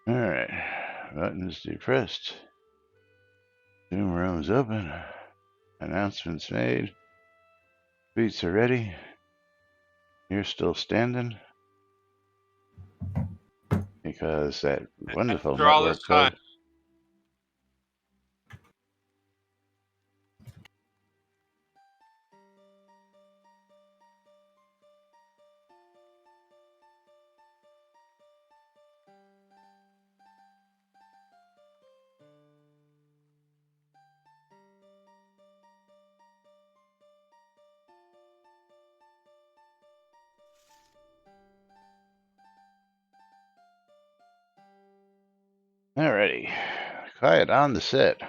Alright. Buttons depressed. Zoom room's open. Announcements made. Beats are ready. You're still standing. Because that wonderful After all network this time. code. Alrighty. Quiet on the set.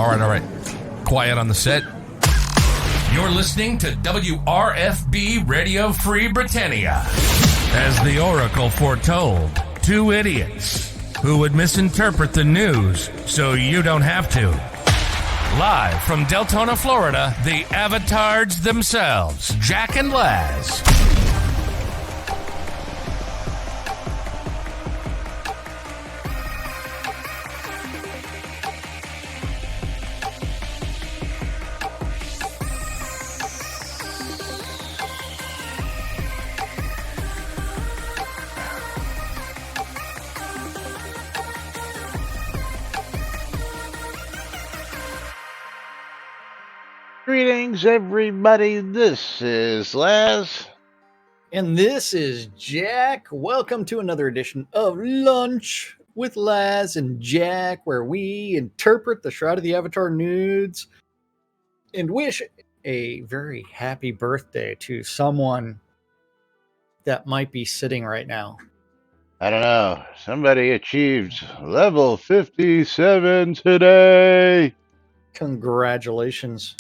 All right. Quiet on the set. You're listening to WRFB Radio Free Britannia. As the Oracle foretold, two idiots who would misinterpret the news so you don't have to. Live from Deltona, Florida, the avatars themselves, Jack and Laz. Greetings, everybody. This is Laz. And this is Jack. Welcome to another edition of Lunch with Laz and Jack, where we interpret the Shroud of the Avatar nudes and wish a very happy birthday to someone that might be sitting right now. I don't know. Somebody achieved level 57 today. Congratulations.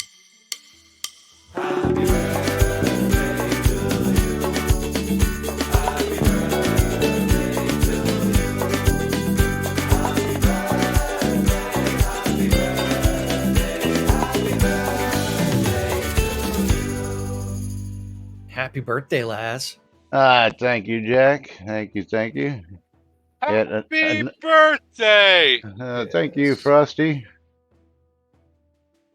Happy birthday, Laz. Thank you, Jack. Thank you. Happy birthday! Thank you, Frosty.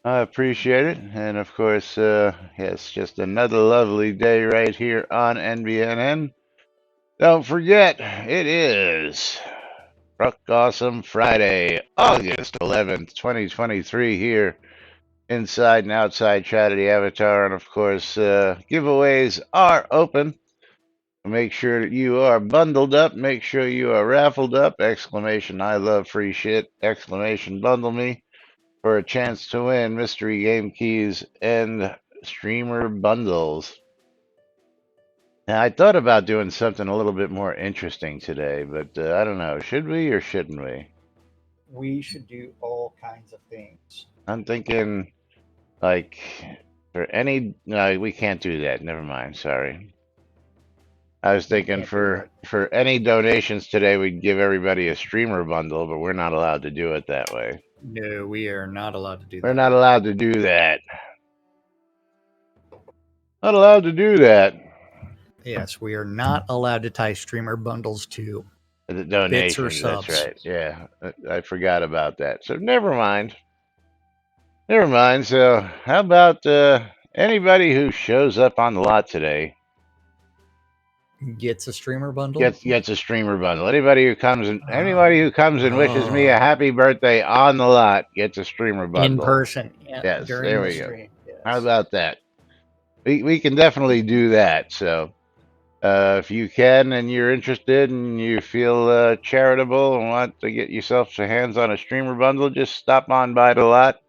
I appreciate it. And of course, yes, just another lovely day right here on NBNN. Don't forget, it is Rock Awesome Friday, August 11th, 2023 here inside and outside Chat of the Avatar. And of course, giveaways are open. Make sure that you are bundled up. Make sure you are raffled up. Exclamation, I love free shit. Exclamation, bundle me for a chance to win mystery game keys and streamer bundles. Now, I thought about doing something a little bit more interesting today, but I don't know. Should we or shouldn't we? We should do all kinds of things. I'm thinking, like, for any... No, we can't do that. Never mind. Sorry. I was thinking for any donations today, we'd give everybody a streamer bundle, but we're not allowed to do it that way. No, we are not allowed to do that. We're not allowed to do that. Not allowed to do that. Yes, we are not allowed to tie streamer bundles to The donations, bits or subs. that's right. Yeah, I forgot about that. So never mind. Never mind. So, how about anybody who shows up on the lot today Gets a streamer bundle gets a streamer bundle? Anybody who comes and wishes me a oh, happy birthday on the lot gets a streamer in bundle. person, yeah, Yes, during there the we go. stream. How Yes. about that? We can definitely do that. So, if you can and you're interested and you feel charitable and want to get yourself your hands on a streamer bundle, just stop on by the lot.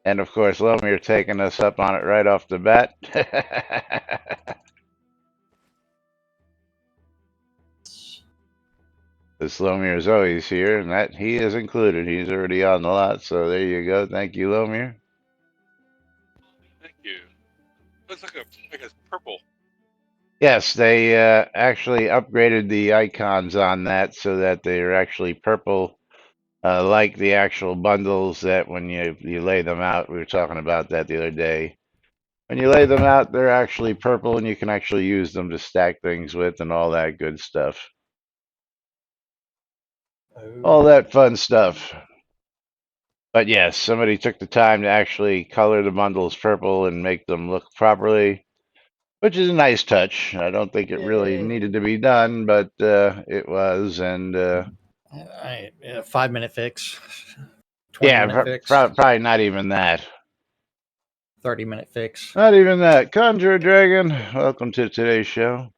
And of course, Lomir taking us up on it right off the bat. This Lomir is always here, and that he is included. He's already on the lot, so there you go. Thank you, Lomir. Thank you. Looks like a purple. Yes, they actually upgraded the icons on that so that they're actually purple, like the actual bundles that when you lay them out. We were talking about that the other day. When you lay them out, they're actually purple, and you can actually use them to stack things with and all that good stuff. All Oh, that fun stuff. But yes, somebody took the time to actually color the bundles purple and make them look properly, which is a nice touch. I don't think it really yay. needed to be done, but it was. And 5-minute fix, 20 yeah, minute fix, probably not even that. 30-minute fix. Not even that. Conjure Dragon, welcome to today's show,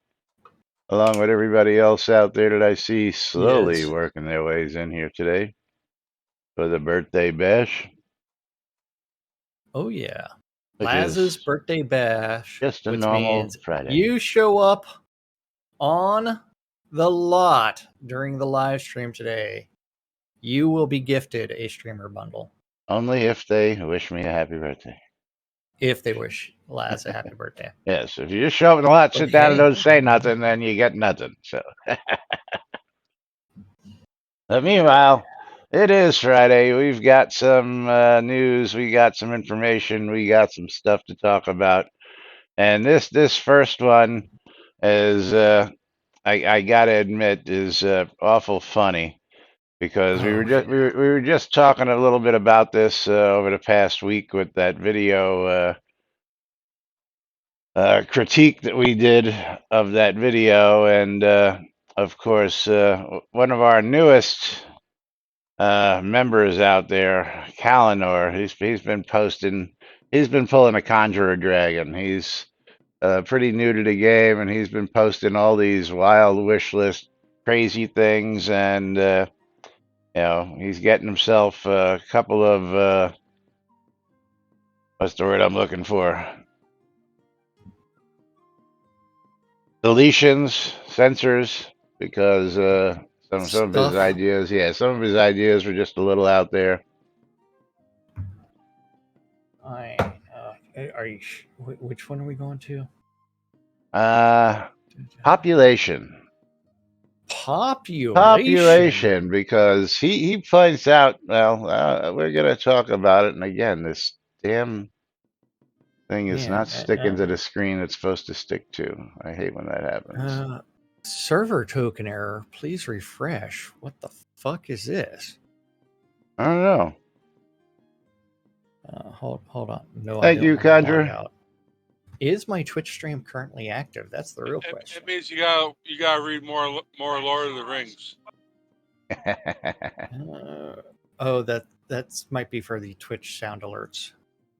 along with everybody else out there that I see slowly Yes. working their ways in here today for the birthday bash, Oh yeah. which Laz's is birthday bash, just a which normal means Friday. you show up on the lot during the live stream today, you will be gifted a streamer bundle Only if they wish me a happy birthday. if they wish Laz a happy birthday. Yes, if you just show up in the lot, But sit down, and hey, don't say nothing, then you get nothing. So, but meanwhile, it is Friday. We've got some news, we got some information, we got some stuff to talk about, and this first one is I gotta admit is awful funny because oh we were just talking a little bit about this over the past week with that video. Critique that we did of that video, and of course, one of our newest members out there, Kalinor, he's been posting, he's been pulling a Conjurer Dragon. He's pretty new to the game, and he's been posting all these wild wish list crazy things, and he's getting himself a couple of what's the word I'm looking for? Deletions, censors, because some of his stuff. ideas, yeah, some of his ideas were just a little out there. I are you? Which one are we going to? Uh, population, Population. population, because he points out. Well, we're gonna talk about it, and again, this damn thing is Man, not sticking to the screen it's supposed to stick to. I hate when that happens. server token error. Please refresh. What the fuck is this? I don't know. Hold on. No, I Thank don't you, want to log Conjure. out. Is my Twitch stream currently active? That's the real question. It means you gotta read more Lord of the Rings. Oh, that's might be for the Twitch sound alerts.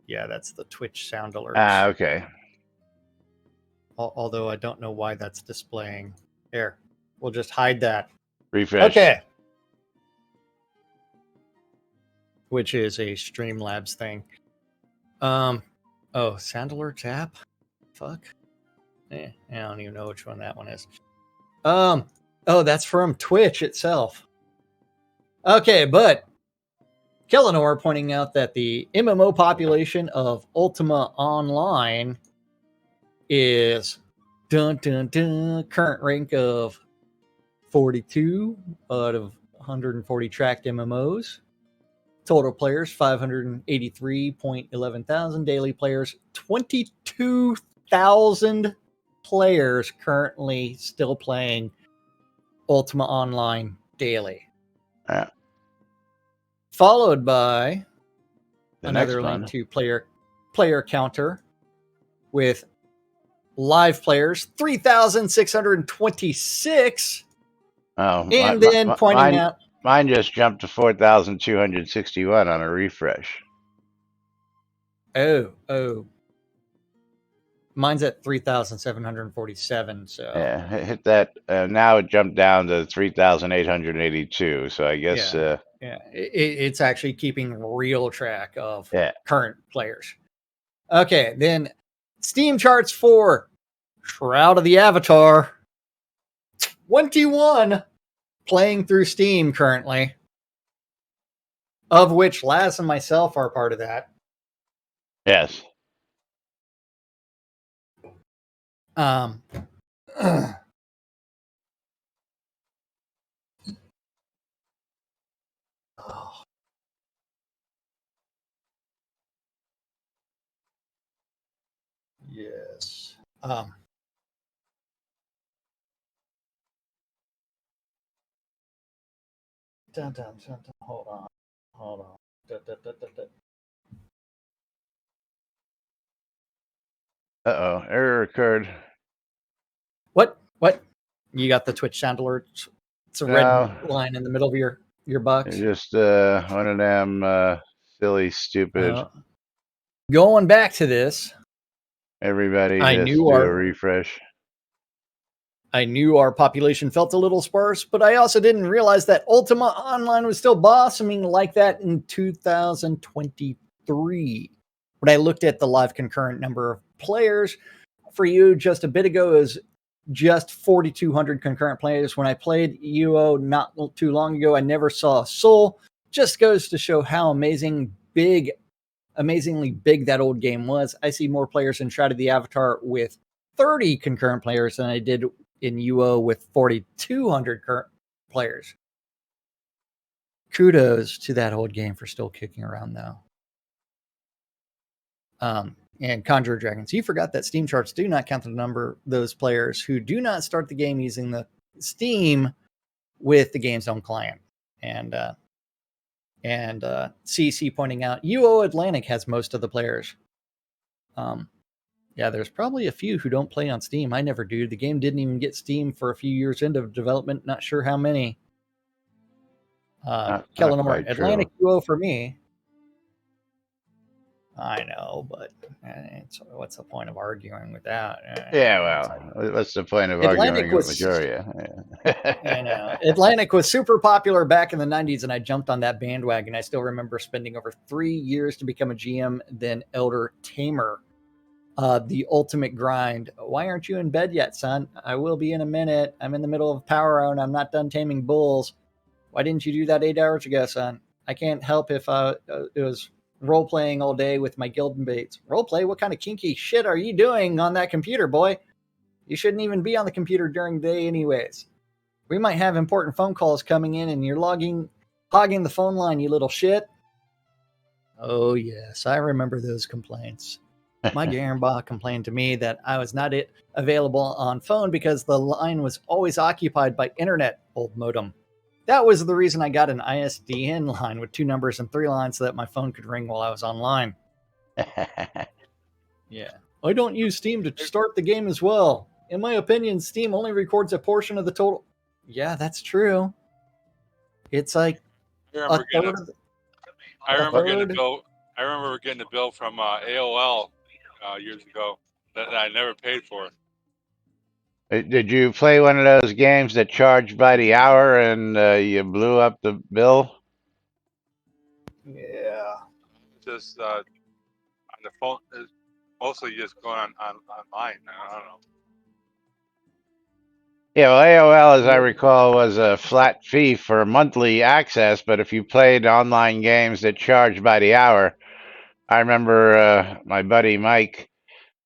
Yeah, that's the Twitch sound alerts. Okay. Although I don't know why that's displaying. Here, we'll just hide that. Refresh. Okay. Which is a Streamlabs thing. Oh, sound alerts app? Fuck. I don't even know which one that one is. Oh, that's from Twitch itself. Okay, but Kellinor pointing out that the MMO population of Ultima Online is current rank of 42 out of 140 tracked MMOs. Total players 583.11 thousand. Daily players 22,000 players currently still playing Ultima Online daily. Yeah. Followed by The next another link one. to player counter with live players 3,626. Oh, And then pointing out, mine just jumped to 4,261 on a refresh. oh, mine's at 3,747. So Yeah, hit that. Now it jumped down to 3,882. So I guess, yeah, it's actually keeping real track of yeah. current players. Okay, then Steam charts for Shroud of the Avatar 21 playing through Steam currently, of which Laz and myself are part of that. Yes. Um, yes. Hold on. Uh-oh, error occurred. What? You got the Twitch sound alert? It's a red No, line in the middle of your box. just one of them silly, stupid. Going back to this, Everybody I just knew do a refresh. our population felt a little sparse, but I also didn't realize that Ultima Online was still blossoming like that in 2023. When I looked at the live concurrent number of players for you just a bit ago, is just 4,200 concurrent players. When I played UO not too long ago, I never saw a soul. Just goes to show how amazingly big that old game was. I see more players in Shroud of the Avatar with 30 concurrent players than I did in UO with 4,200 current players. Kudos to that old game for still kicking around, though. And Conjure Dragons, you forgot that Steam charts do not count the number of those players who do not start the game using the Steam with the game's own client. And CC pointing out UO Atlantic has most of the players. Yeah, there's probably a few who don't play on Steam. I never do. The game didn't even get Steam for a few years into development. Not sure how many. Not Kellenor, quite Atlantic true. UO for me. I know, but what's the point of arguing with that? Yeah, well, what's the point of Atlantic arguing with was, Majoria? I know. Atlantic was super popular back in the 90s, and I jumped on that bandwagon. I still remember spending over 3 years to become a GM, then Elder Tamer. The ultimate grind. Why aren't you in bed yet, son? I will be in a minute. I'm in the middle of power hour and I'm not done taming bulls. Why didn't you do that 8 hours ago, son? I can't help if it was role playing all day with my guild mates. Role play? What kind of kinky shit are you doing on that computer, boy? You shouldn't even be on the computer during the day, anyways. We might have important phone calls coming in, and you're hogging the phone line, you little shit. Oh yes, I remember those complaints. My Garenbach complained to me that I was not available on phone because the line was always occupied by internet, old modem. That was the reason I got an ISDN line with 2 numbers and 3 lines so that my phone could ring while I was online. Yeah. I don't use Steam to start the game as well. In my opinion, Steam only records a portion of the total. Yeah, that's true. It's like I remember getting a bill from AOL years ago that I never paid for. Did you play one of those games that charged by the hour and you blew up the bill? Yeah. Just on the phone, mostly just going online. I don't know. Yeah, well, AOL, as I recall, was a flat fee for monthly access, but if you played online games that charged by the hour, I remember my buddy Mike,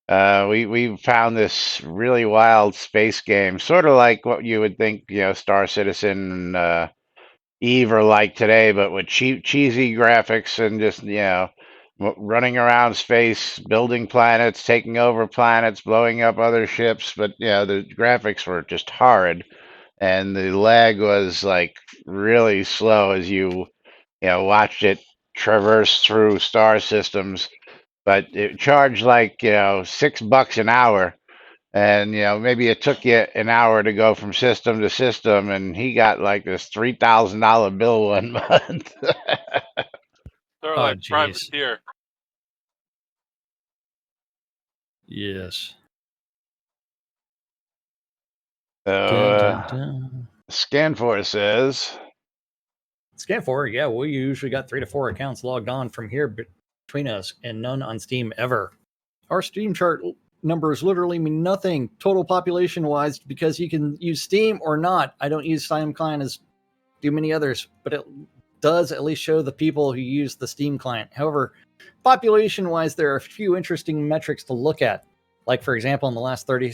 we found this really wild space game, sort of like what you would think, Star Citizen, Eve are like today, but with cheesy graphics and just, running around space, building planets, taking over planets, blowing up other ships. But, the graphics were just horrid. And the lag was like really slow as you watched it traverse through star systems, but it charged like $6 an hour, and maybe it took you an hour to go from system to system, and he got like this $3,000 bill one month. Sort of Oh, like jeez. privateer. Yes. So Dun, dun, dun. Scanfor says, Scan4, yeah, we usually got 3 to 4 accounts logged on from here between us, and none on Steam ever. Our Steam chart numbers literally mean nothing total population wise because you can use Steam or not. I don't use Steam client as do many others, but it does at least show the people who use the Steam client. However, population wise, there are a few interesting metrics to look at. Like, for example, in the last 30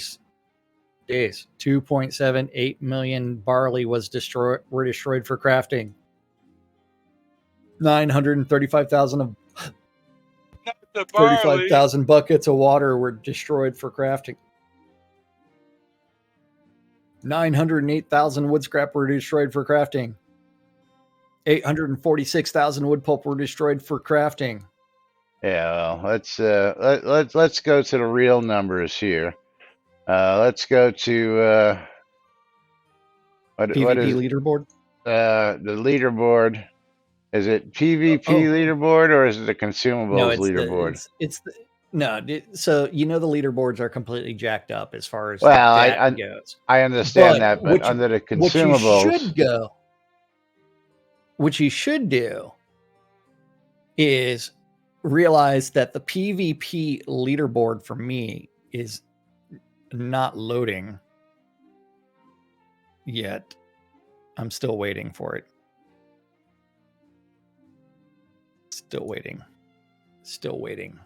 days, 2.78 million barley were destroyed for crafting. 935,000 of Not the barley. 35,000 buckets of water were destroyed for crafting. 908,000 wood scrap were destroyed for crafting. 846,000 wood pulp were destroyed for crafting. yeah, well, let's go to the real numbers here. Let's go to what PvP is leaderboard. the leaderboard? Is it PvP leaderboard or is it the consumables No, it's leaderboard? so the leaderboards are completely jacked up as far as Well, that goes. I understand But that, but under the what you consumables, what you should do is realize that the PvP leaderboard for me is not loading yet. I'm still waiting for it. Still waiting.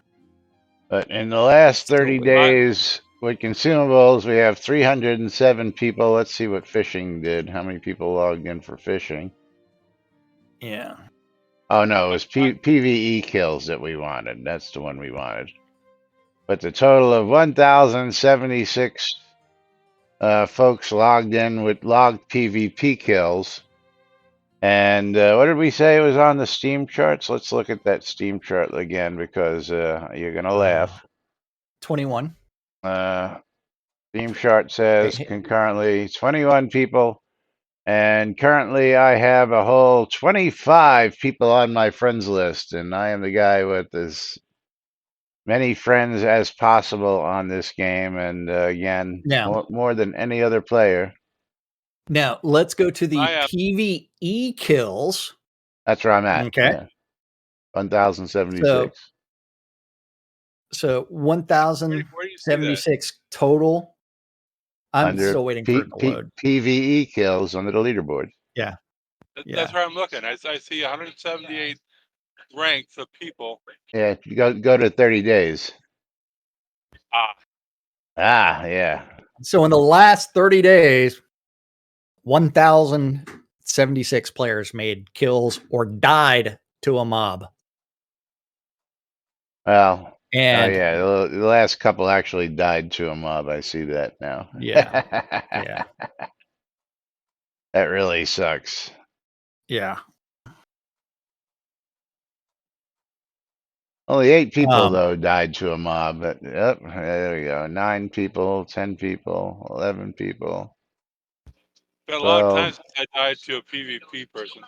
but in the last Still 30 waiting. days with consumables, we have 307 people. Let's see what fishing did. How many people logged in for fishing? Yeah. Oh no, it was PVE kills that we wanted. That's the one we wanted. But the total of 1,076 folks logged in with logged PvP kills. And what did we say was on the Steam charts? Let's look at that Steam chart again because you're going to laugh. 21. Steam chart says concurrently 21 people. And currently I have a whole 25 people on my friends list. And I am the guy with as many friends as possible on this game. And again, Now, more than any other player. Now, let's go to the I am. PvE kills. That's where I'm at. Okay. Yeah. 1,076. So Where do you see that? 1,076 total. I'm Under still waiting for it to load. PVE kills under the leaderboard. Yeah. That's where I'm looking. I see 178 ranks of people. Yeah, you go to 30 days. Yeah. So in the last 30 days, 1,076 players made kills or died to a mob. Well, And yeah, the last couple actually died to a mob. I see that now. yeah. That really sucks. Yeah. Only 8 people though died to a mob. But yep, there we go. 9 people, 10 people, 11 people. Been a long time since I died to a PvP person.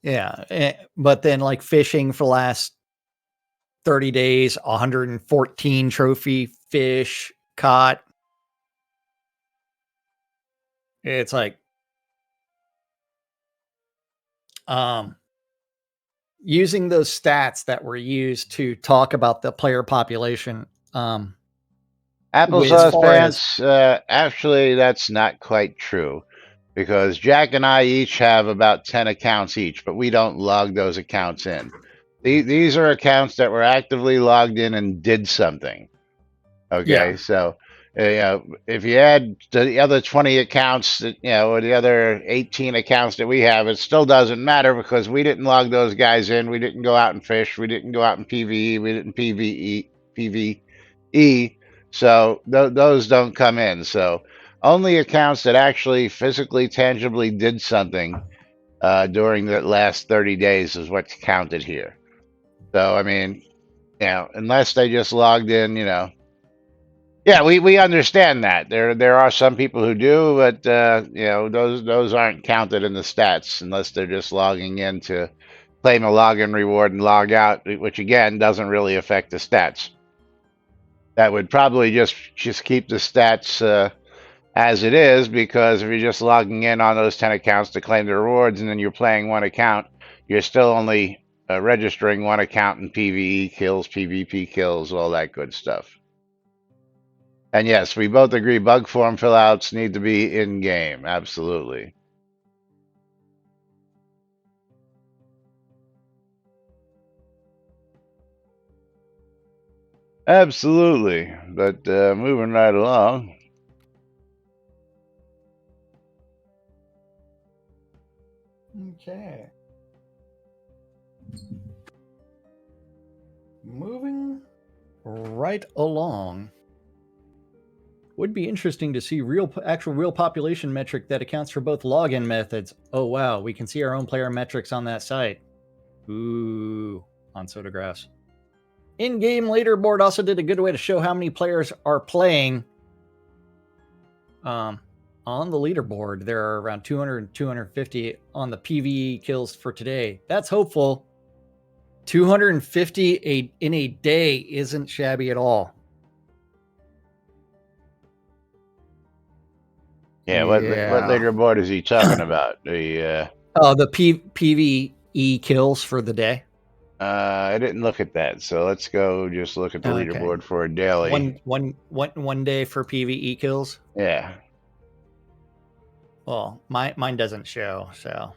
Yeah. But then like fishing for the last 30 days, 114 trophy fish caught. It's like using those stats that were used to talk about the player population. Applesauce Pants, actually, that's not quite true because Jack and I each have about 10 accounts each, but we don't log those accounts in. These are accounts that were actively logged in and did something. Okay, so if you add the other 20 accounts, or the other 18 accounts that we have, it still doesn't matter because we didn't log those guys in. We didn't go out and fish. We didn't go out and PVE. We didn't PVE. So those don't come in. So only accounts that actually physically, tangibly did something during the last 30 days is what's counted here. So, I mean, unless they just logged in, yeah, we understand that. There are some people who do, but those aren't counted in the stats unless they're just logging in to claim a login reward and log out, which again doesn't really affect the stats. That would probably just keep the stats as it is, because if you're just logging in on those 10 accounts to claim the rewards and then you're playing one account, you're still only registering one account in PvE kills, PvP kills, all that good stuff. And yes, we both agree bug form fillouts need to be in game. Absolutely. Absolutely. But moving right along. Okay. Moving right along. Would be interesting to see actual real population metric that accounts for both login methods. Oh wow, we can see our own player metrics on that site. Ooh, on Sodagraphs. In-game leaderboard also did a good way to show how many players are playing. On the leaderboard, there are around 200 250 on the PvE kills for today. That's hopeful. 250 in a day isn't shabby at all. Yeah, what leaderboard is he talking about? The PvE kills for the day. I didn't look at that, so let's go just look at the leaderboard for a daily. One day for PvE kills. Yeah. Well, mine doesn't show, so.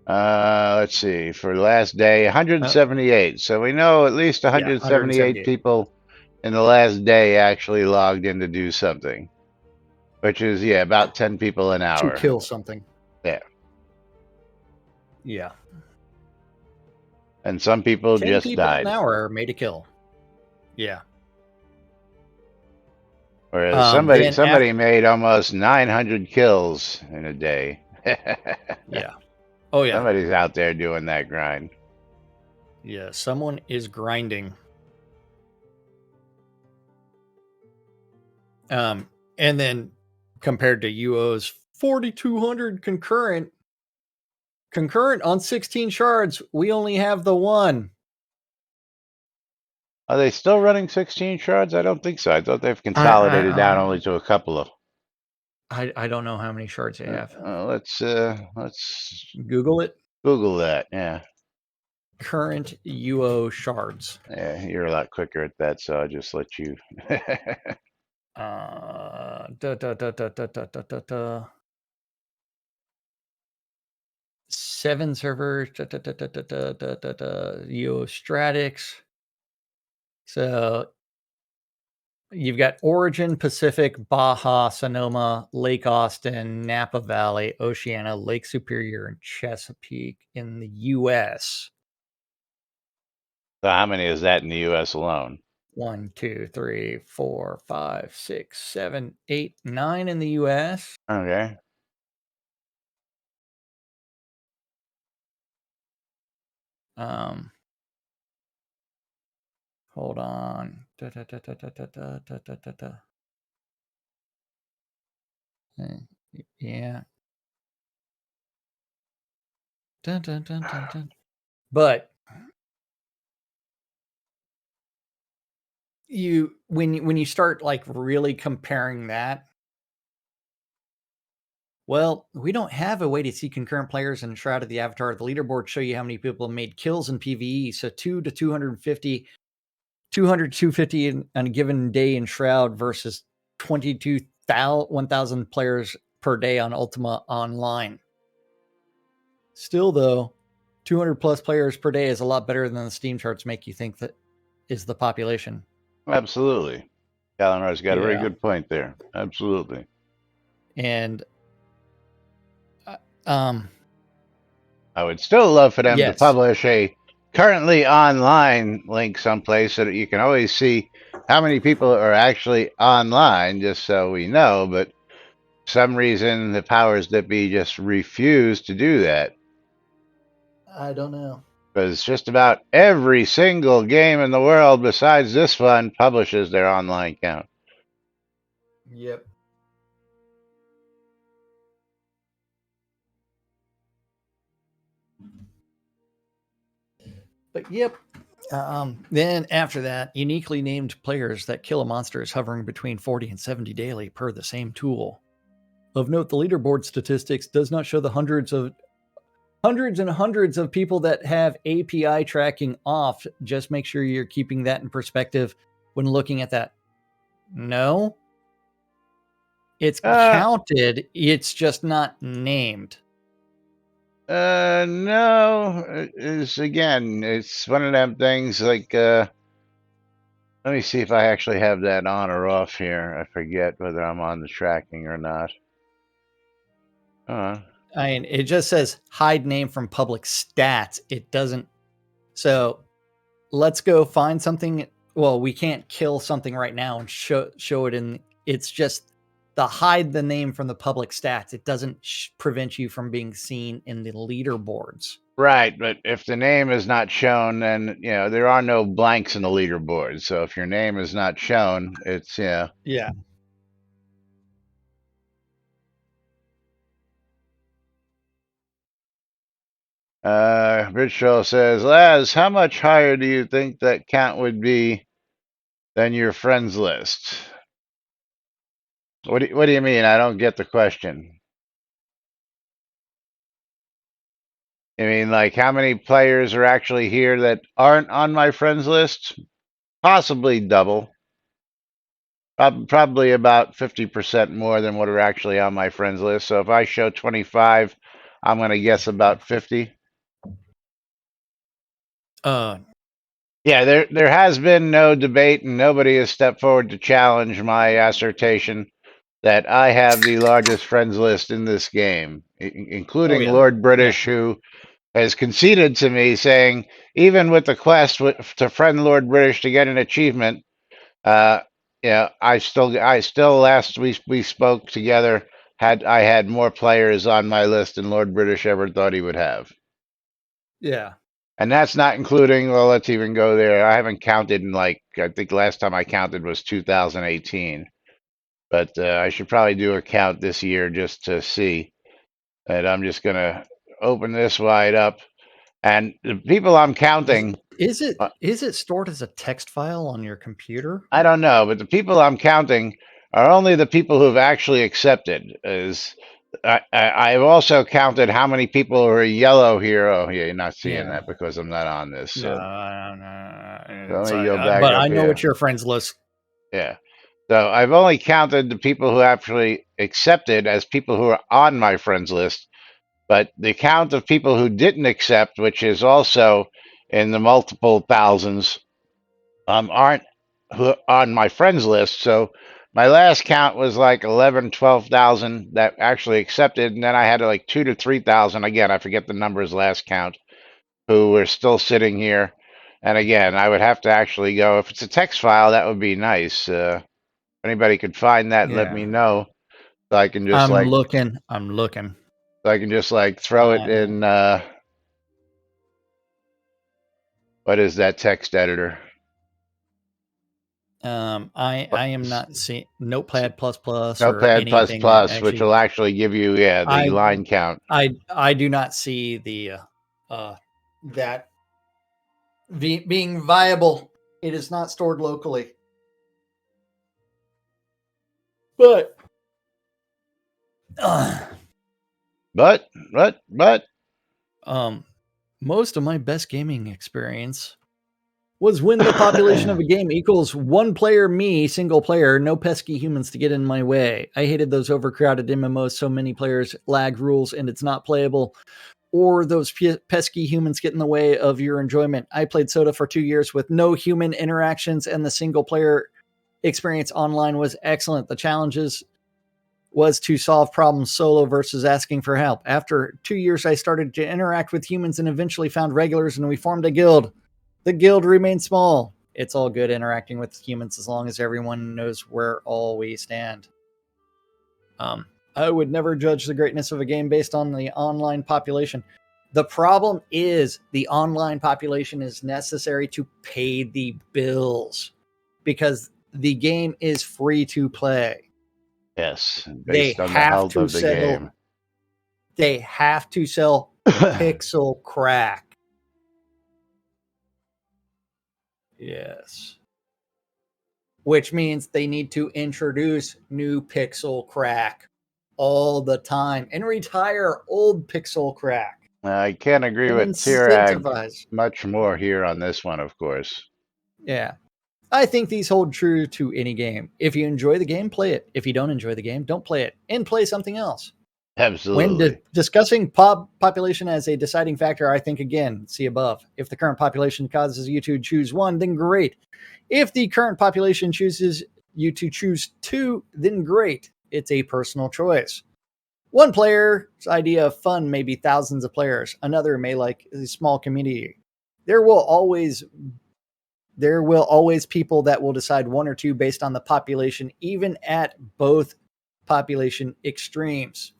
Let's see. For last day, 178. So we know at least 178 people in the last day actually logged in to do something, which is about 10 people an hour. To kill something. Yeah. Yeah. And some people 10 just people died. An hour made a kill. Yeah. Whereas somebody made almost 900 kills in a day. Yeah. Oh yeah. Somebody's out there doing that grind. Yeah, someone is grinding. And then compared to UO's 4,200 concurrent on 16 shards, we only have the one. Are they still running 16 shards? I don't think so. I thought they've consolidated down only to a couple of. I don't know how many shards they have. Let's Google it. Google that. Yeah. Current UO shards. Yeah, you're a lot quicker at that, so I'll just let you. 7 servers. UO Stratix. So you've got Origin, Pacific, Baja, Sonoma, Lake Austin, Napa Valley, Oceana, Lake Superior, and Chesapeake in the U.S. So how many is that in the U.S. alone? 1, 2, 3, 4, 5, 6, 7, 8, 9 in the U.S. Okay. Hold on. Yeah. But when you start like really comparing that, well, we don't have a way to see concurrent players in Shroud of the Avatar. The leaderboard show you how many people made kills in PvE. So 200 to 250, 200 to 250 on a given day in Shroud versus 1,000 players per day on Ultima Online. Still, though, 200 plus players per day is a lot better than the Steam charts make you think that is the population. Absolutely. Calamar's got a very good point there. Absolutely. And I would still love for them to publish a currently online link someplace so that you can always see how many people are actually online, just so we know. But for some reason, the powers that be just refuse to do that. I don't know. Because just about every single game in the world besides this one publishes their online count. Yep. But yep. Then after that, uniquely named players that kill a monster is hovering between 40 and 70 daily per the same tool. Of note, the leaderboard statistics does not show the hundreds and hundreds of people that have API tracking off. Just make sure you're keeping that in perspective when looking at that. No, it's counted. It's just not named. No, it's one of them things like, let me see if I actually have that on or off here. I forget whether I'm on the tracking or not. I mean, it just says hide name from public stats. It doesn't. So let's go find something. Well, we can't kill something right now and show it in. It's just the hide the name from the public stats. It doesn't prevent you from being seen in the leaderboards. Right, but if the name is not shown, then there are no blanks in the leaderboard. So if your name is not shown, it's Yeah. Ritual says, Laz, how much higher do you think that count would be than your friends list? What do you mean? I don't get the question. I mean, like, how many players are actually here that aren't on my friends list? Possibly double. Probably about 50% more than what are actually on my friends list. So if I show 25, I'm going to guess about 50. Yeah, there has been no debate, and nobody has stepped forward to challenge my assertion that I have the largest friends list in this game, including Lord British, who has conceded to me, saying even with the quest to friend Lord British to get an achievement, I still last we spoke together. I had more players on my list than Lord British ever thought he would have. Yeah. And that's not including, well, let's even go there. I haven't counted in I think last time I counted was 2018. But I should probably do a count this year just to see. And I'm just going to open this wide up. And the people I'm counting. Is it stored as a text file on your computer? I don't know, but the people I'm counting are only the people who've actually accepted. I've also counted how many people are yellow here. Oh, yeah, you're not seeing that because I'm not on this. So let me go back but up I know here. what your friends list. Yeah. So I've only counted the people who actually accepted as people who are on my friends list. But the count of people who didn't accept, which is also in the multiple thousands, aren't on my friends list. So my last count was like 11, 12,000 that actually accepted. And then I had like 2 to 3,000. Again, I forget the numbers last count, who were still sitting here. And again, I would have to actually go. If it's a text file, that would be nice. If anybody could find that, let me know. So I can just I'm looking. So I can just throw it in. What is that text editor? I am not seeing Notepad or Notepad anything that actually, which will actually give you the line count. I do not see the that being viable. It is not stored locally. But most of my best gaming experience was when the population of a game equals one player, me, single player, no pesky humans to get in my way. I hated those overcrowded MMOs, so many players, lag rules, and it's not playable. Or those pesky humans get in the way of your enjoyment. I played Soda for 2 years with no human interactions, and the single player experience online was excellent. The challenges was to solve problems solo versus asking for help. After 2 years, I started to interact with humans and eventually found regulars, and we formed a guild. The guild remained small. It's all good interacting with humans as long as everyone knows where all we stand. I would never judge the greatness of a game based on the online population. The problem is the online population is necessary to pay the bills because the game is free to play. Yes, They based on the have health to of the sell. game. They have to sell pixel crack. Yes. Which means they need to introduce new pixel crack all the time and retire old pixel crack I can't agree and with Tirag incentivize. much more here on this one, of course. Yeah. I think these hold true to any game. If you enjoy the game, play it. If you don't enjoy the game, don't play it and play something else. When Absolutely. discussing population as a deciding factor, I think, again, see above. If the current population causes you to choose one, then great. If the current population chooses you to choose two, then great. It's a personal choice. One player's idea of fun may be thousands of players. Another may like a small community. There will always people that will decide one or two based on the population, even at both population extremes.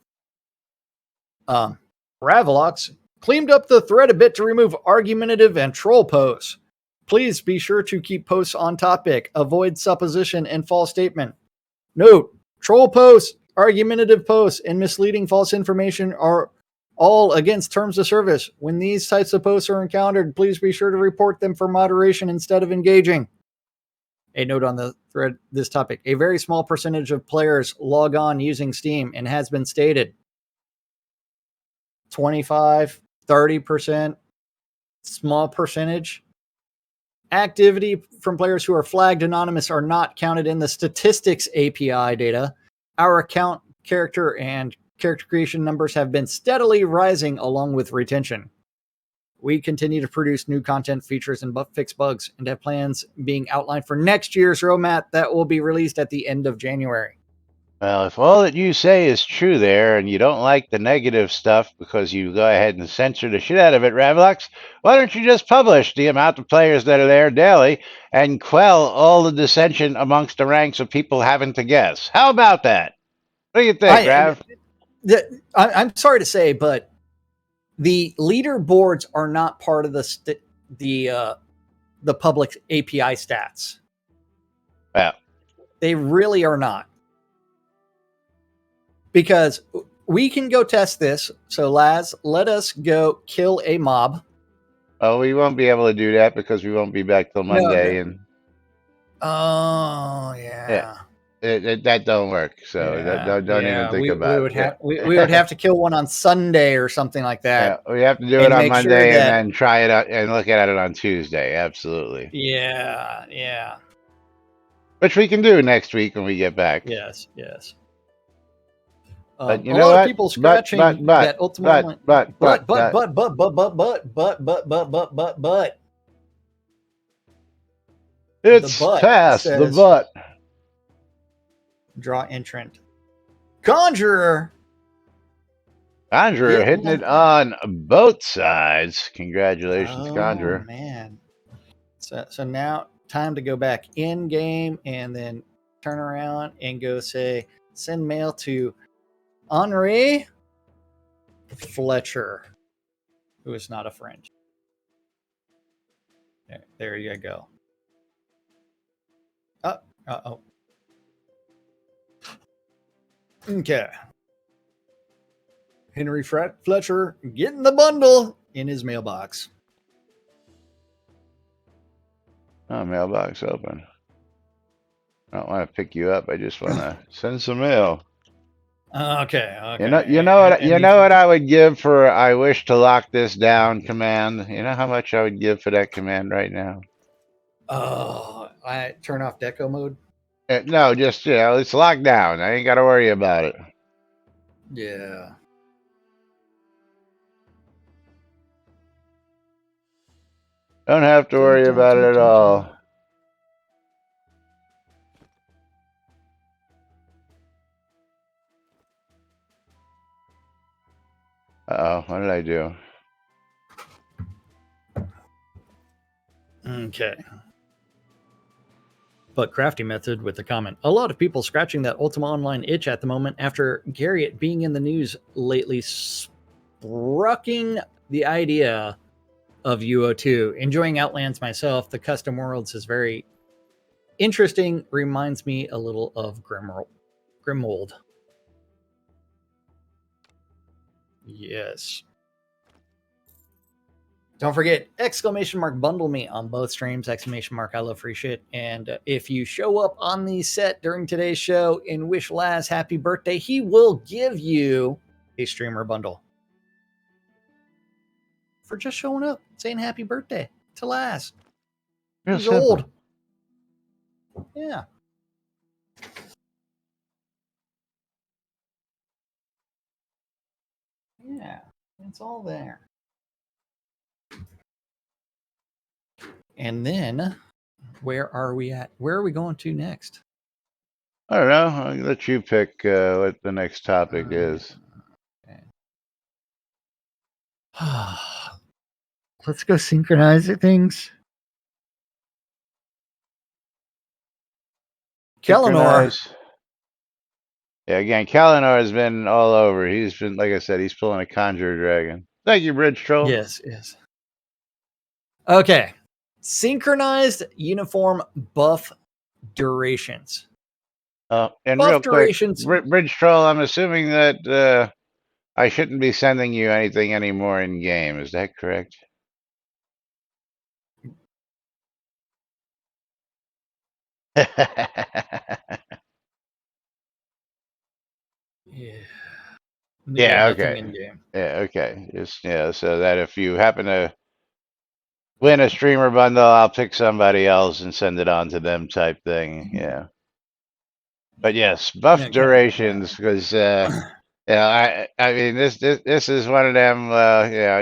Ravlox cleaned up the thread a bit to remove argumentative and troll posts. Please be sure to keep posts on topic, avoid supposition and false statement. Note, troll posts, argumentative posts, and misleading false information are all against terms of service. When these types of posts are encountered, please be sure to report them for moderation instead of engaging. A note on the thread, this topic. A very small percentage of players log on using Steam and has been stated 25, 30%, small percentage. Activity from players who are flagged anonymous are not counted in the statistics API data. Our account character and character creation numbers have been steadily rising along with retention. We continue to produce new content, features, and fix bugs, and have plans being outlined for next year's roadmap that will be released at the end of January. Well, if all that you say is true there, and you don't like the negative stuff because you go ahead and censor the shit out of it, Ravlox, why don't you just publish the amount of players that are there daily and quell all the dissension amongst the ranks of people having to guess? How about that? What do you think, Rav? I'm sorry to say, but the leaderboards are not part of the public API stats. Well, they really are not. Because we can go test this. So, Laz, let us go kill a mob. Oh, we won't be able to do that because we won't be back till Monday. No. And oh, yeah. That don't work. So yeah. don't even think about it. We would have to kill one on Sunday or something like that. We have to do it on Monday and then try it out and look at it on Tuesday. Absolutely. Yeah. Which we can do next week when we get back. Yes. But you know what? People scratching that ultimately. But it's past the butt. Draw entrant. Conjurer hitting it on both sides. Congratulations, Conjurer. Man. So now time to go back in game and then turn around and go say send mail to Henri Fletcher, who is not a friend. There you go. Oh. Okay. Henry Fletcher getting the bundle in his mailbox. Oh, mailbox open. I don't want to pick you up. I just want to send some mail. Okay. You know what I would give for I wish to lock this down command? You know how much I would give for that command right now? Oh, I turn off deco mode? No, just, it's locked down. I ain't got to worry about it. Yeah. Don't have to worry about it at all. Uh-oh, what did I do? Okay. But Crafty Method with the comment. A lot of people scratching that Ultima Online itch at the moment after Garriott being in the news lately, sprucking the idea of UO2, enjoying Outlands myself, the custom worlds is very interesting. Reminds me a little of Grimwold. Yes. Don't forget, exclamation mark bundle me on both streams, exclamation mark I love free shit. And if you show up on the set during today's show and wish Laz happy birthday, he will give you a streamer bundle for just showing up, saying happy birthday to Laz. Real He's simple. old. Yeah. Yeah, it's all there. And then, where are we at? Where are we going to next? I don't know. I'll let you pick what the next topic is. Okay. Let's go synchronize things. Kellinor. Synchronize. Yeah, again, Kalinor has been all over. He's been, like I said, he's pulling a Conjure Dragon. Thank you, Bridge Troll. Yes, yes. Okay. Synchronized uniform buff durations. And Buff real quick, durations. Bridge Troll, I'm assuming that I shouldn't be sending you anything anymore in game. Is that correct? Yeah. Yeah, Nothing okay. in game. Yeah, okay. Just so that if you happen to win a streamer bundle, I'll pick somebody else and send it on to them type thing. Yeah. But yes, buff Yeah, durations because yeah, I mean this is one of them.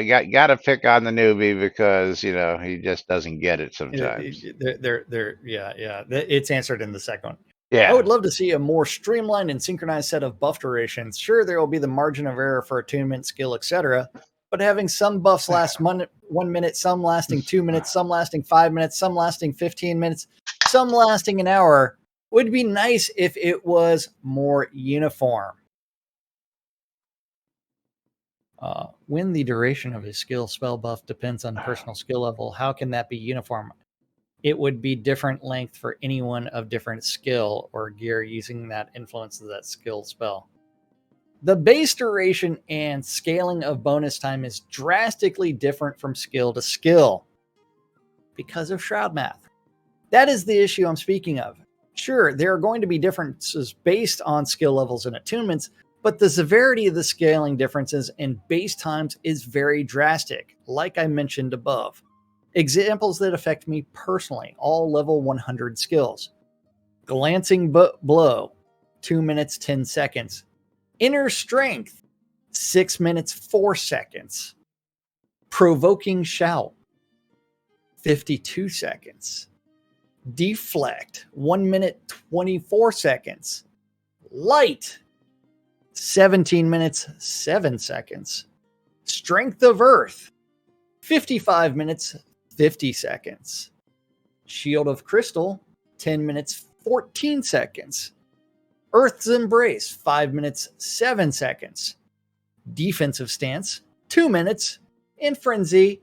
You got to pick on the newbie because he just doesn't get it sometimes. They're yeah. It's answered in the second one. Yeah. I would love to see a more streamlined and synchronized set of buff durations. Sure, there will be the margin of error for attunement, skill, etc. But having some buffs last 1 minute, some lasting 2 minutes, some lasting 5 minutes, some lasting 15 minutes, some lasting an hour would be nice if it was more uniform. When the duration of a skill spell buff depends on personal skill level, how can that be uniform? It would be different length for anyone of different skill or gear using that influences that skill spell. The base duration and scaling of bonus time is drastically different from skill to skill because of Shroud math. That is the issue I'm speaking of. Sure, there are going to be differences based on skill levels and attunements, but the severity of the scaling differences in base times is very drastic, like I mentioned above. Examples that affect me personally, all level 100 skills. Glancing blow, 2 minutes 10 seconds. Inner strength, 6 minutes 4 seconds. Provoking shout, 52 seconds. Deflect, 1 minute 24 seconds. Light, 17 minutes 7 seconds. Strength of Earth, 55 minutes 50 seconds. Shield of Crystal, 10 minutes 14 seconds. Earth's Embrace, 5 minutes 7 seconds. Defensive Stance, 2 minutes. And Frenzy,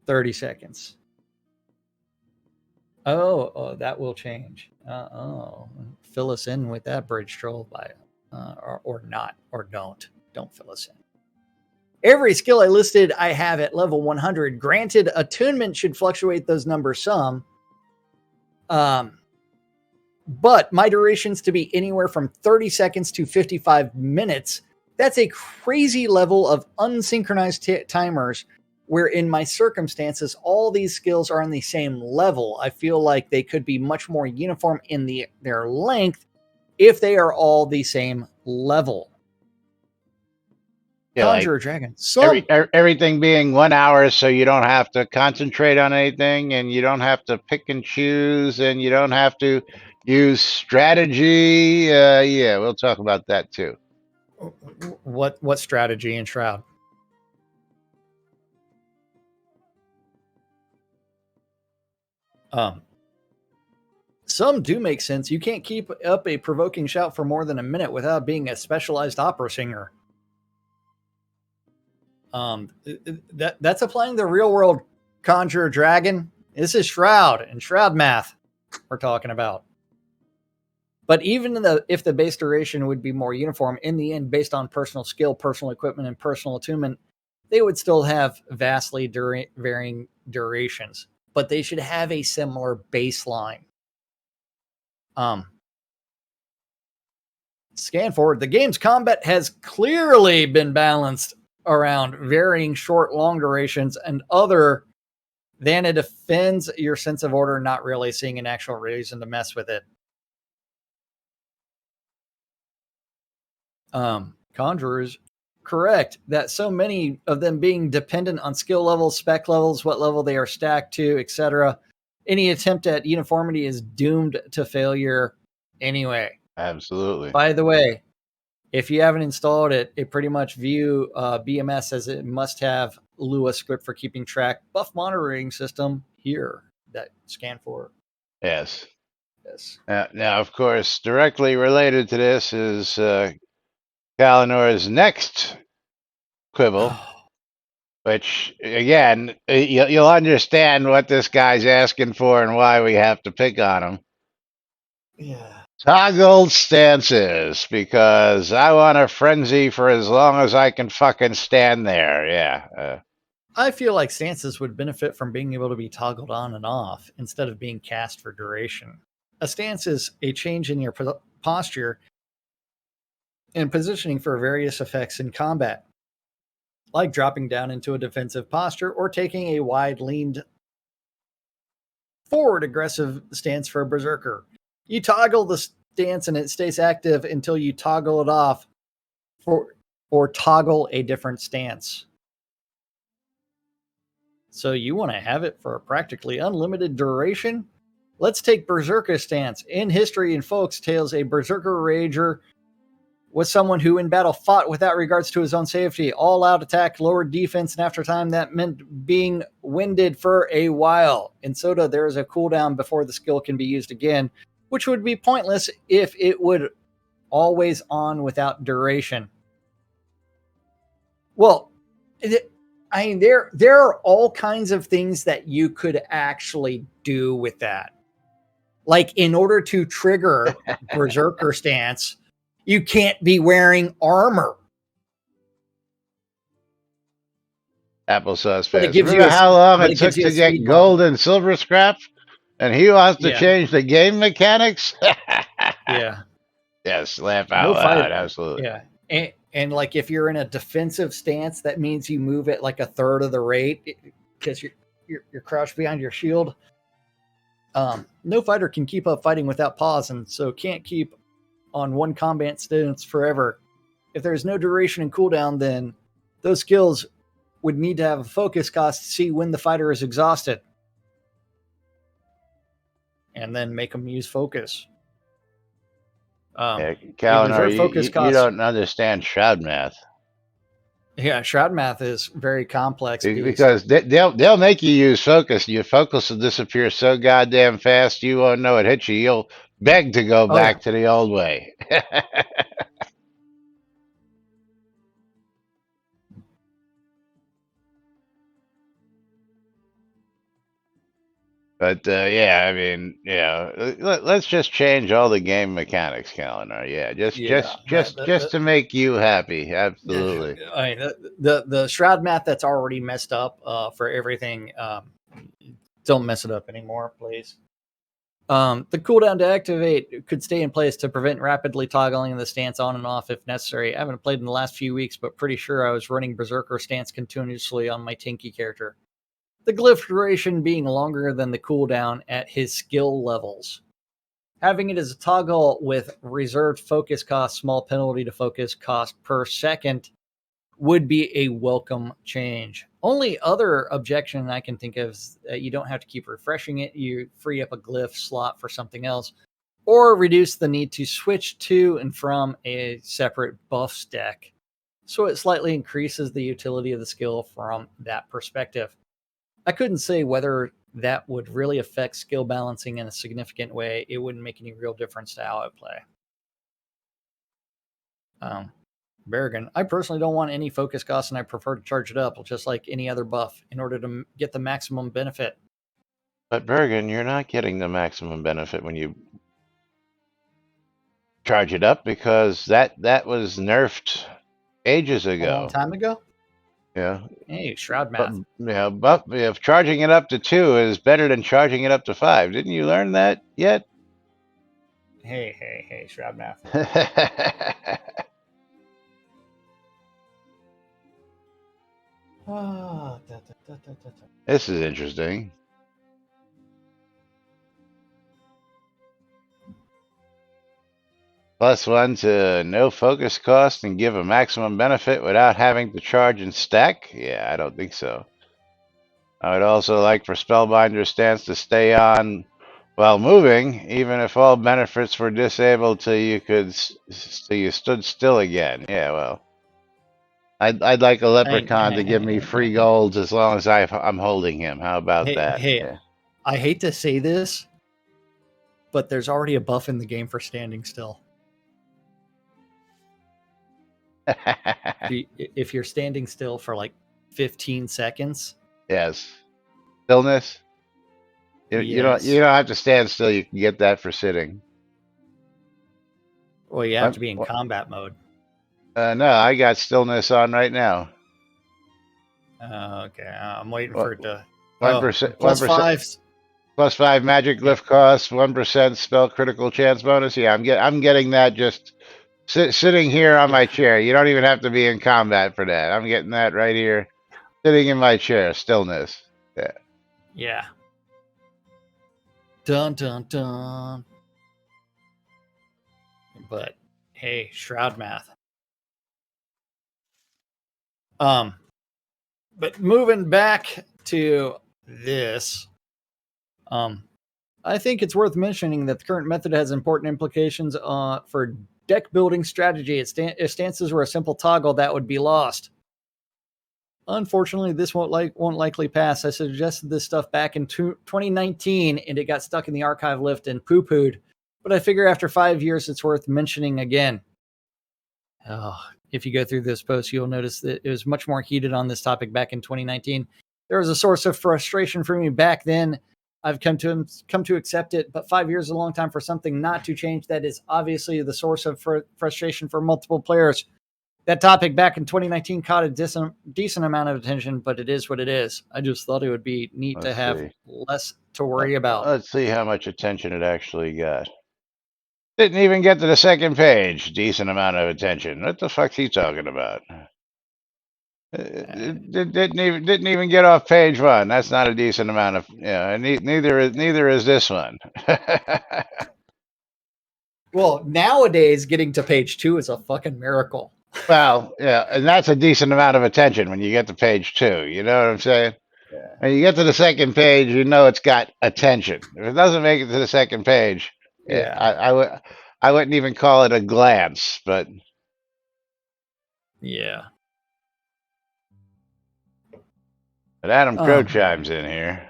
30 seconds. Oh, that will change. Fill us in with that, Bridge Troll, by or not, or don't fill us in. Every skill I listed I have at level 100. Granted, attunement should fluctuate those numbers some. But my durations to be anywhere from 30 seconds to 55 minutes. That's a crazy level of unsynchronized timers where in my circumstances, all these skills are on the same level. I feel like they could be much more uniform in their length if they are all the same level. Yeah, Conjure like a dragon. everything being 1 hour, so you don't have to concentrate on anything, and you don't have to pick and choose, and you don't have to use strategy. Yeah, we'll talk about that too. What strategy in Shroud? Some do make sense. You can't keep up a provoking shout for more than a minute without being a specialized opera singer. That's applying the real world Conjure Dragon. This is Shroud and Shroud math we're talking about. But even if the base duration would be more uniform, in the end, based on personal skill, personal equipment, and personal attunement, they would still have vastly varying durations. But they should have a similar baseline. Scan forward. The game's combat has clearly been balanced around varying short, long durations and other than it offends your sense of order, not really seeing an actual reason to mess with it. Conjurers, correct that so many of them being dependent on skill levels, spec levels, what level they are stacked to, etc. Any attempt at uniformity is doomed to failure anyway. Absolutely. By the way, if you haven't installed it, it pretty much view BMS as it must have Lua script for keeping track buff monitoring system here that scan for. Yes. Yes. Now, of course, directly related to this is Kalinor's next quibble, which, again, you'll understand what this guy's asking for and why we have to pick on him. Yeah. Toggled stances, because I want a frenzy for as long as I can fucking stand there. Yeah. I feel like stances would benefit from being able to be toggled on and off instead of being cast for duration. A stance is a change in your posture and positioning for various effects in combat, like dropping down into a defensive posture or taking a wide leaned forward aggressive stance for a berserker. You toggle the stance and it stays active until you toggle it off or toggle a different stance. So you want to have it for a practically unlimited duration? Let's take Berserker stance. In history and folks tales, a Berserker Rager was someone who in battle fought without regards to his own safety. All out attack, lowered defense, and after time that meant being winded for a while. In Soda, there is a cooldown before the skill can be used again, which would be pointless if it would always on without duration. Well, I mean, there are all kinds of things that you could actually do with that. Like, in order to trigger Berserker stance, you can't be wearing armor. Applesauce But it fans. gives Remember you how long but it it took gives you to a get speed gold bump. and silver scrap? And he wants to Yeah. change the game mechanics? Yeah. Yes, laugh No out loud. fight. Absolutely. Yeah. And like, if you're in a defensive stance, that means you move at like a third of the rate because you're crouched behind your shield. No fighter can keep up fighting without pause, and so can't keep on one combat stance forever. If there's no duration and cooldown, then those skills would need to have a focus cost to see when the fighter is exhausted, and then make them use focus. Yeah, A Kalinar, reserve focus you cost. don't understand Shroud math. Yeah, Shroud math is very complex beast. Because they'll make you use focus. Your focus will disappear so goddamn fast you won't know it hit you. You'll beg to go Oh, yeah. back to the old way. But yeah, I mean, let's just change all the game mechanics, Calendar. Yeah, just to make you happy. Absolutely. I mean, the Shroud math that's already messed up for everything. Don't mess it up anymore, please. The cooldown to activate could stay in place to prevent rapidly toggling the stance on and off if necessary. I haven't played in the last few weeks, but pretty sure I was running Berserker stance continuously on my Tinky character. The glyph duration being longer than the cooldown at his skill levels. Having it as a toggle with reserved focus cost, small penalty to focus cost per second would be a welcome change. Only other objection I can think of is that you don't have to keep refreshing it. You free up a glyph slot for something else, or reduce the need to switch to and from a separate buff stack. So it slightly increases the utility of the skill from that perspective. I couldn't say whether that would really affect skill balancing in a significant way. It wouldn't make any real difference to how I play. Berrigan, I personally don't want any focus cost, and I prefer to charge it up, just like any other buff, in order to get the maximum benefit. But Bergen, you're not getting the maximum benefit when you charge it up because that was nerfed ages A long ago. time ago? Yeah. Hey, Shroud But math. yeah, but if charging it up to 2 is better than charging it up to 5, didn't you learn that yet? Hey, Shroud math. This is interesting. +1 to no focus cost and give a maximum benefit without having to charge and stack? Yeah, I don't think so. I would also like for Spellbinder's stance to stay on while moving, even if all benefits were disabled till you stood still again. Yeah, well, I'd like a leprechaun to give me free golds as long as I'm holding him. How about that? Hey, Yeah. I hate to say this, but there's already a buff in the game for standing still. If you're standing still for like 15 seconds. Yes. Stillness. You Yes. don't have to stand still. You can get that for sitting. Well, you have to be in combat mode. No, I got stillness on right now. Okay, I'm waiting for it to. 1%. +5 magic glyph cost, 1% spell critical chance bonus. Yeah, I'm getting that just sitting here on my chair. You don't even have to be in combat for that. I'm getting that right here, sitting in my chair. Stillness. Yeah. Yeah. Dun dun dun. But hey, Shroud math. But moving back to this, I think it's worth mentioning that the current method has important implications for deck building strategy. If stances were a simple toggle, that would be lost. Unfortunately, this won't likely pass. I suggested this stuff back in 2019, and it got stuck in the archive lift and poo-pooed. But I figure after 5 years, it's worth mentioning again. If you go through this post, you'll notice that it was much more heated on this topic back in 2019. There was a source of frustration for me back then. I've come to accept it, but 5 years is a long time for something not to change. That is obviously the source of frustration for multiple players. That topic back in 2019 caught a decent amount of attention, but it is what it is. I just thought it would be neat to have less to worry about. Let's see how much attention it actually got. Didn't even get to the second page. Decent amount of attention. What the fuck's he talking about? Didn't even get off page 1. That's not a decent amount of. Yeah. Neither is this one. Well, nowadays getting to page 2 is a fucking miracle. Well, yeah, and that's a decent amount of attention when you get to page 2. You know what I'm saying? Yeah. When you get to the second page, you know it's got attention. If it doesn't make it to the second page, yeah, I wouldn't even call it a glance, but yeah. But Adam Crow chimes in here.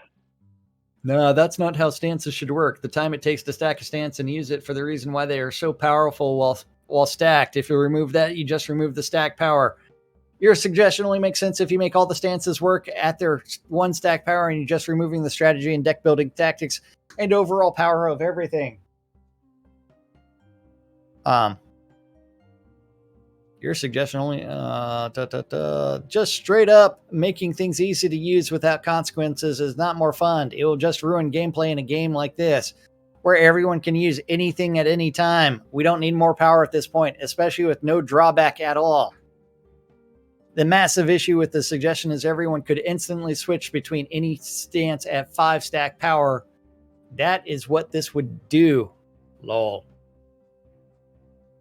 No, that's not how stances should work. The time it takes to stack a stance and use it for the reason why they are so powerful while stacked. If you remove that, you just remove the stack power. Your suggestion only makes sense if you make all the stances work at their one stack power and you're just removing the strategy and deck building tactics and overall power of everything. Your suggestion only just straight up making things easy to use without consequences is not more fun. It will just ruin gameplay in a game like this, where everyone can use anything at any time. We don't need more power at this point, especially with no drawback at all. The massive issue with the suggestion is everyone could instantly switch between any stance at 5 stack power. That is what this would do. Lol.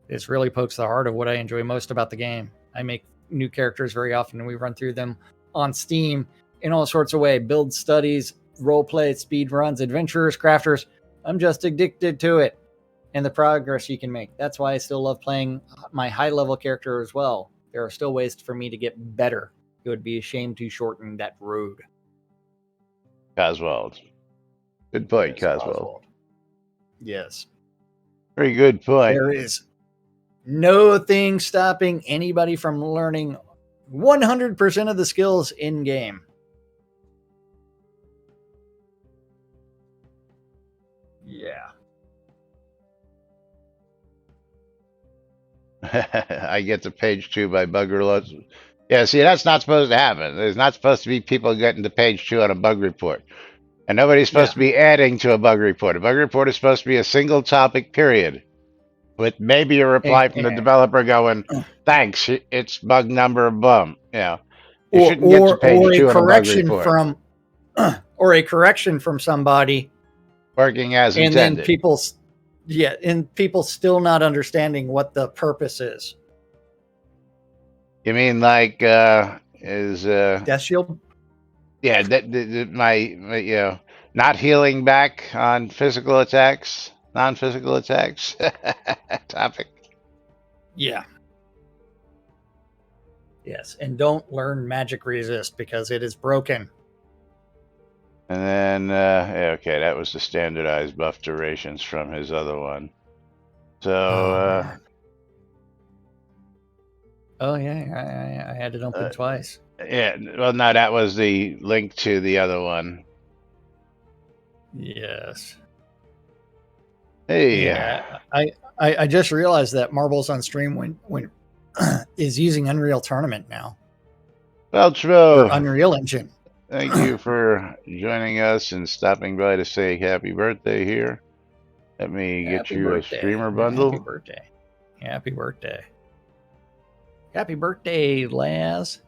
This really pokes the heart of what I enjoy most about the game. I make new characters very often, and we run through them on Steam in all sorts of ways. Build studies, roleplay, speed runs, adventurers, crafters. I'm just addicted to it and the progress you can make. That's why I still love playing my high-level character as well. There are still ways for me to get better. It would be a shame to shorten that road. Coswald. Good point, Coswald. Yes. Very good point. There is. No thing stopping anybody from learning 100% of the skills in game. Yeah. I get to page 2 by bug reloads. Yeah, see, that's not supposed to happen. There's not supposed to be people getting to page 2 on a bug report. And nobody's supposed to be adding to a bug report. A bug report is supposed to be a single topic, period. With maybe a reply from the developer going, thanks, it's bug number bum. You know, you shouldn't get to or page a 2 on a bug correction report. from or a correction from somebody Working as and intended. then people still not understanding what the purpose is. You mean like is Death shield? yeah, my you know, not healing back on physical attacks, non-physical attacks topic. Yeah. Yes, and don't learn magic resist because it is broken. And then yeah, okay, that was the standardized buff durations from his other one. So oh yeah, I had it open twice. yeah, well, no, that was the link to the other one. Yes. Hey, Yeah, I just realized that Marbles on Stream when is using Unreal Tournament now or Beltro, Unreal Engine. thank you for joining us and stopping by to say happy birthday here. Let me get Happy you birthday. a streamer Yeah, bundle. happy birthday. Happy birthday. Happy birthday, Laz.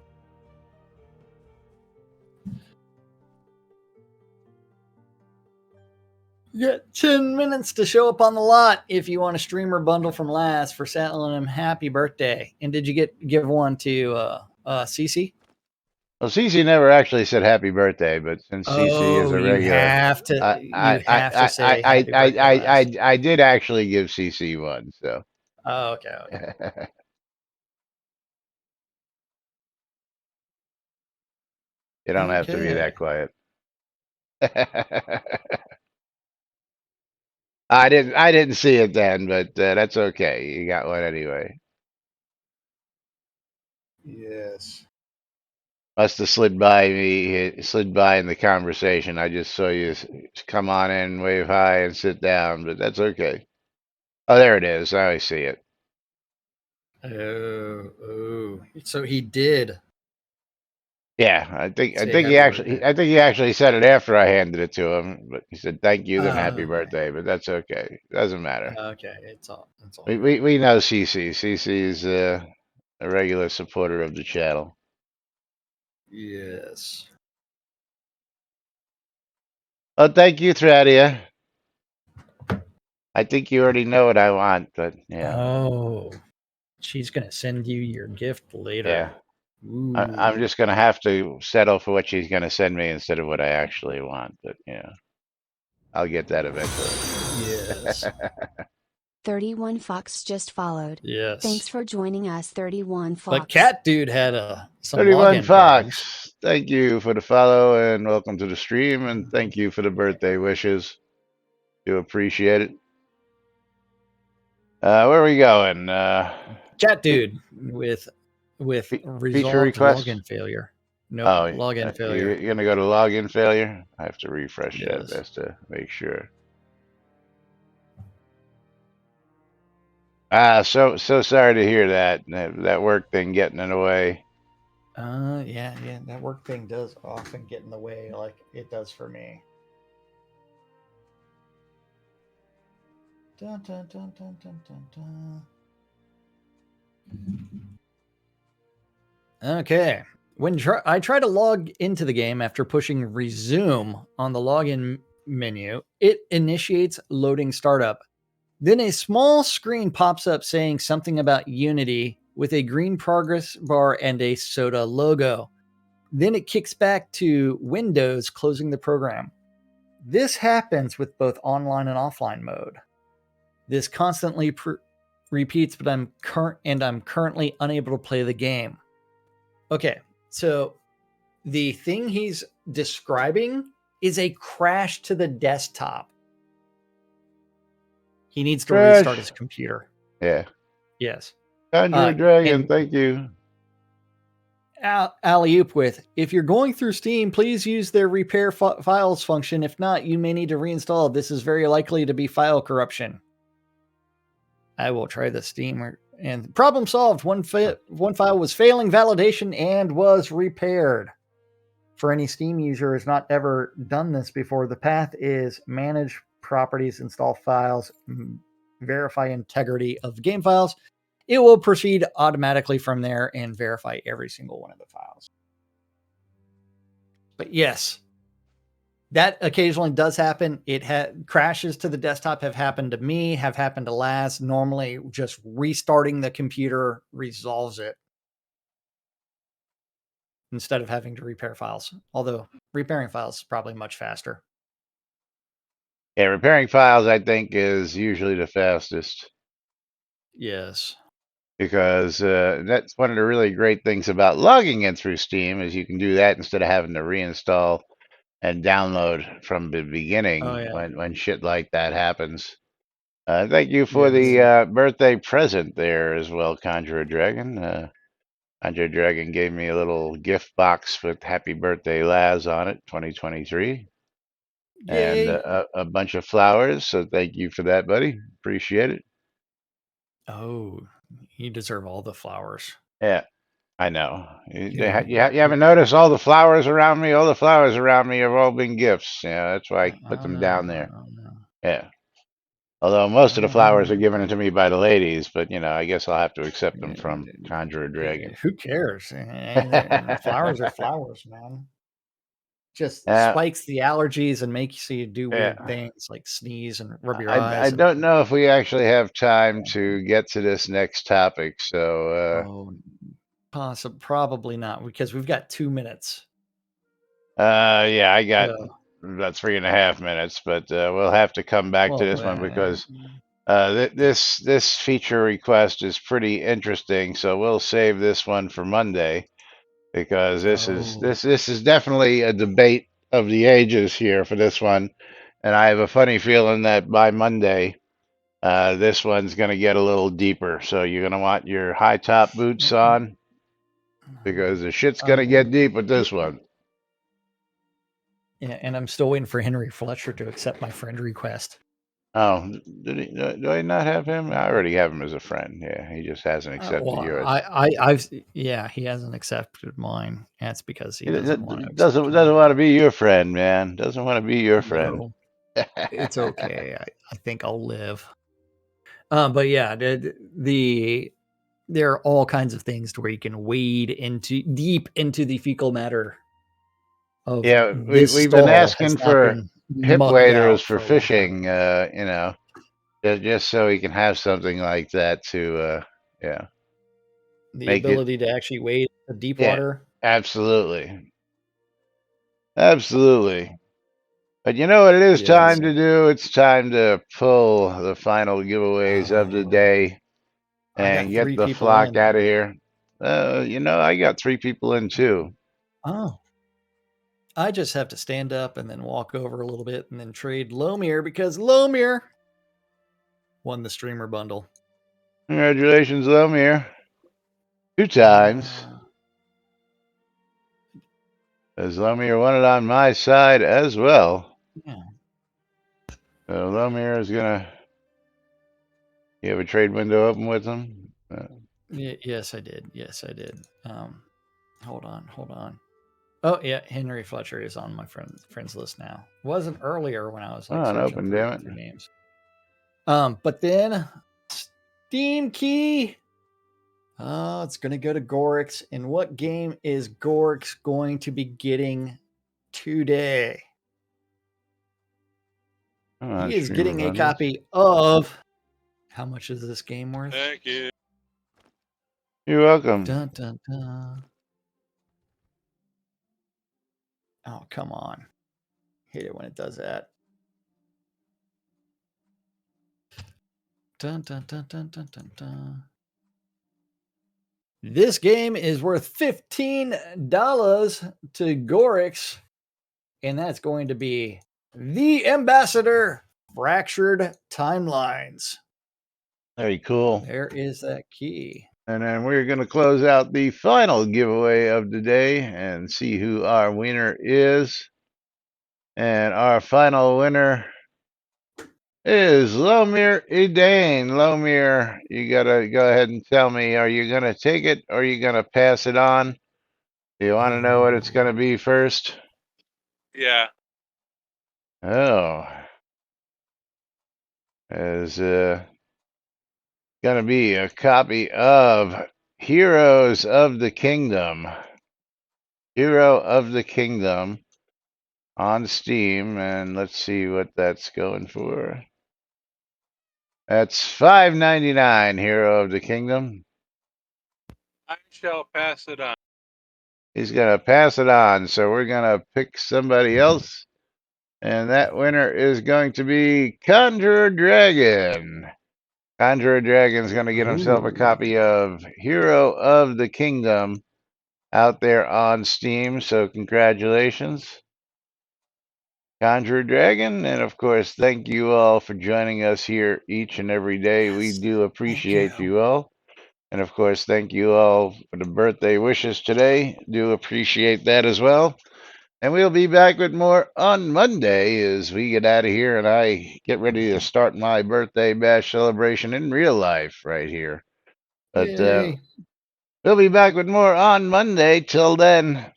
You got 10 minutes to show up on the lot if you want a streamer bundle from Laz for telling him happy birthday. And did you give one to Cece? Well, Cece never actually said happy birthday, but since Cece is Oh, a you regular, have to say happy birthday, Laz. I did actually give Cece one, so. Oh, okay. You don't have to be that quiet. I didn't see it then, but that's okay. You got one anyway. Yes. Must have slid by in the conversation. I just saw you come on in, wave hi, and sit down, but that's okay. Oh, there it is. Now I see it. Oh. So he did. Yeah, I think birthday. he actually said it after I handed it to him, but he said thank you then happy Okay. birthday, but that's okay. Doesn't matter. Okay, it's all. We know CC. CC is a regular supporter of the channel. Yes. Oh, thank you, Thradia. I think you already know what I want, but yeah. Oh, she's gonna send you your gift later. Yeah. Ooh. I'm just gonna have to settle for what she's gonna send me instead of what I actually want, but yeah, I'll get that eventually. Yes. 31 Fox just followed. Yes. Thanks for joining us, 31 Fox. But Cat Dude had some 31 login Fox, problems. thank you for the follow and welcome to the stream, and thank you for the birthday wishes. Do appreciate it. Where are we going? Cat Dude with resolved request? login failure. No login failure. You're gonna go to login failure? I have to refresh Yes. that just to make sure. So sorry to hear that. That work thing getting in the way. Yeah, that work thing does often get in the way like it does for me. Dun, dun, dun, dun, dun, dun, dun. Okay. When I try to log into the game after pushing resume on the login menu, it initiates loading startup. Then a small screen pops up saying something about Unity with a green progress bar and a soda logo. Then it kicks back to Windows, closing the program. This happens with both online and offline mode. This constantly repeats, but I'm currently unable to play the game. Okay, so the thing he's describing is a crash to the desktop. He needs to restart his computer. Yeah. Yes. Conjure Dragon, And thank you. alley-oop with, if you're going through Steam, please use their repair files function. If not, you may need to reinstall. This is very likely to be file corruption. I will try the Steam and problem solved. One file was failing validation and was repaired. For any Steam user who has not ever done this before, the path is manage properties, install files, verify integrity of game files. It will proceed automatically from there and verify every single one of the files. But yes, that occasionally does happen. It crashes to the desktop have happened to me, have happened to Laz. Normally, just restarting the computer resolves it instead of having to repair files. Although repairing files is probably much faster. Yeah, repairing files, I think, is usually the fastest. Yes. Because that's one of the really great things about logging in through Steam is you can do that instead of having to reinstall and download from the beginning Oh, yeah. when shit like that happens. Thank you for Yes. the birthday present there as well, Conjure Dragon. Conjure Dragon gave me a little gift box with Happy Birthday Laz on it, 2023, and Yay. a bunch of flowers. So thank you for that, buddy. Appreciate it. Oh, you deserve all the flowers. Yeah. I know. You You, haven't noticed all the flowers around me? All the flowers around me have all been gifts. Yeah, that's why I put oh them no, down there. oh no. Yeah. Although most of the flowers are Um, given to me by the ladies, but I guess I'll have to accept them yeah, from Conjure Dragon. who cares? Flowers are flowers, man. Just Yeah, spikes the allergies and makes you do weird yeah. things like sneeze and rub your I eyes. And don't know if we actually have time to get to this next topic, so oh, probably not because we've got 2 minutes. yeah, I got So, about 3.5 minutes, but we'll have to come back to well, this one because this feature request is pretty interesting, so we'll save this one for Monday because this is oh, this is definitely a debate of the ages here for this one, and I have a funny feeling that by Monday, this one's going to get a little deeper. So you're going to want your high top boots on because the shit's going to get deep with this one. yeah, and I'm still waiting for Henry Fletcher to accept my friend request. Oh, do I not have him? I already have him as a friend. Yeah, he just hasn't accepted Well, yours. yeah, he hasn't accepted mine. That's because he He doesn't want to accept doesn't mine. want to be your friend, man. Doesn't want to be your friend. No, it's okay. I think I'll live. But yeah, there are all kinds of things to where you can wade deep into the fecal matter of Yeah, this we've been stall that has asking not for been hip mucked waders out for for a long time. fishing. Just so he can have something like that to yeah, The make it. ability to actually wade the deep Yeah, water. absolutely. Absolutely. But you know what it is Yes. time to do? It's time to pull the final giveaways of the Oh, day I and got get 3 the people flock in. out of here. I got 3 people in too. Oh, I just have to stand up and then walk over a little bit and then trade Lomir because Lomir won the streamer bundle. Congratulations, Lomir. 2 times. As Lomir won it on my side as well. Yeah. So Lomir is gonna. You have a trade window open with him? Yes, I did. Yes, I did. Hold on. Oh yeah, Henry Fletcher is on my friends list now. Wasn't earlier when I was like Oh, searching open, damn it. through names. But then Steam key. Oh, it's gonna go to Gorix. And what game is Gorix going to be getting today? Come on, He is streamer getting a bundles. copy of. How much is this game worth? Thank you. You're welcome. Dun dun dun. Oh, come on. Hate it when it does that. Dun dun dun dun dun dun dun. This game is worth $15 to Gorix, and that's going to be The Ambassador Fractured Timelines. Very cool. There is that key. And then we're going to close out the final giveaway of the day and see who our winner is. And our final winner is Lomir Edane. Lomir, you got to go ahead and tell me, are you going to take it or are you going to pass it on? Do you want to know what it's going to be first? Yeah. Oh, is going to be a copy of Heroes of the Kingdom. Hero of the Kingdom on Steam, and let's see what that's going for. That's $5.99. Hero of the Kingdom. I shall pass it on. He's gonna pass it on, so we're gonna pick somebody else, and that winner is going to be Conjurer Dragon. Conjurer Dragon's gonna get himself a copy of Hero of the Kingdom out there on Steam. So congratulations, Conjurer Dragon, and of course, thank you all for joining us here each and every day. We do appreciate you all. And of course, thank you all for the birthday wishes today. Do appreciate that as well. And we'll be back with more on Monday as we get out of here and I get ready to start my birthday bash celebration in real life right here. But Yay. we'll be back with more on Monday. Till then,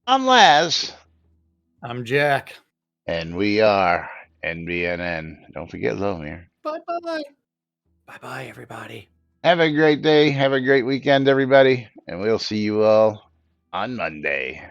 I'm Laz. I'm Jack. And we are NBNN. Don't forget Lomir. Bye-bye. Bye-bye, everybody. Have a great day. Have a great weekend, everybody. And we'll see you all on Monday.